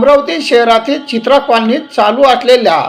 अमरावती शहरातील चित्रा कॉलनीत चालू असलेल्या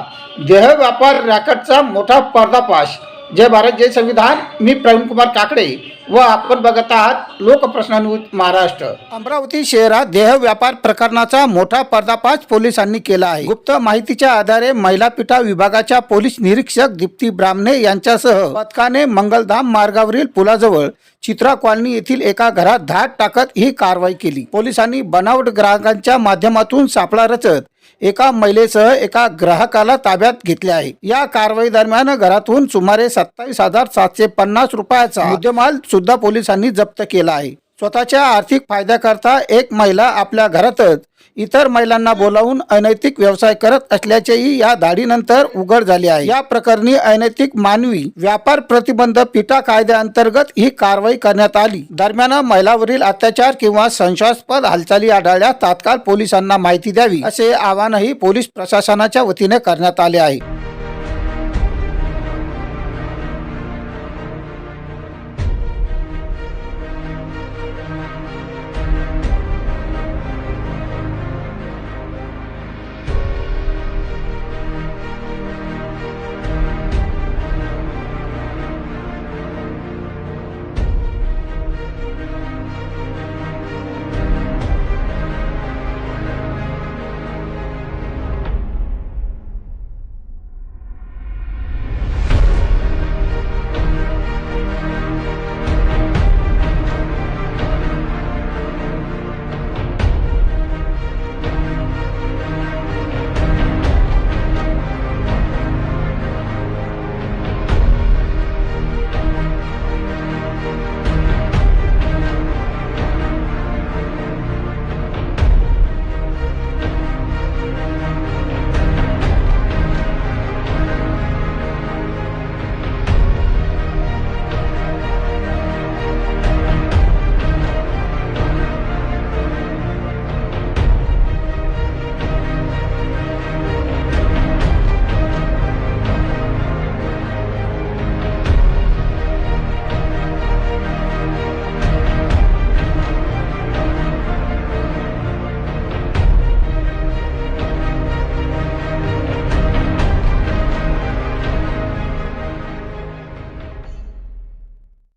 देह व्यापार रॅकेटचा मोठा पर्दाफाश। जय भारत जय संविधान। मी प्रवीण कुमार काकडे व आपण बघत आहात लोकप्रश्न न्यूज महाराष्ट्र। अमरावती शहरात देह व्यापार प्रकरणाचा मोठा पर्दाफाश पोलिसांनी केला आहे। गुप्त माहितीच्या आधारे महिला पिटा विभागाच्या पोलीस निरीक्षक दीप्ती ब्राह्मणे यांच्यासह पथकाने मंगलधाम मार्गावरील पुलाजवळ चित्रा कॉलनी येथील एका घरात धाड टाकत ही कारवाई केली। पोलिसांनी बनावट ग्राहकांच्या माध्यमातून सापळा रचत एका महिलेसह एका ग्राहकाला ताब्यात घेतले आहे। या कारवाई दरम्यान घरातून सुमारे 27,750 रुपयाचा मुद्देमाल सुद्धा पोलिसांनी जप्त केला आहे। स्वतःच्या आर्थिक फायद्याकरता एक महिला आपल्या घरातच इतर महिलांना बोलावून अनैतिक व्यवसाय करत असल्याचेही या धाडीनंतर उघड झाले आहे। या प्रकरणी अनैतिक मानवी व्यापार प्रतिबंध पिटा कायद्याअंतर्गत ही कारवाई करण्यात आली। दरम्यान महिलावरील अत्याचार किंवा संशयास्पद हालचाली आढळल्यास तात्काळ पोलिसांना माहिती द्यावी असे आवाहनही पोलीस प्रशासनाच्या वतीने करण्यात आले आहे।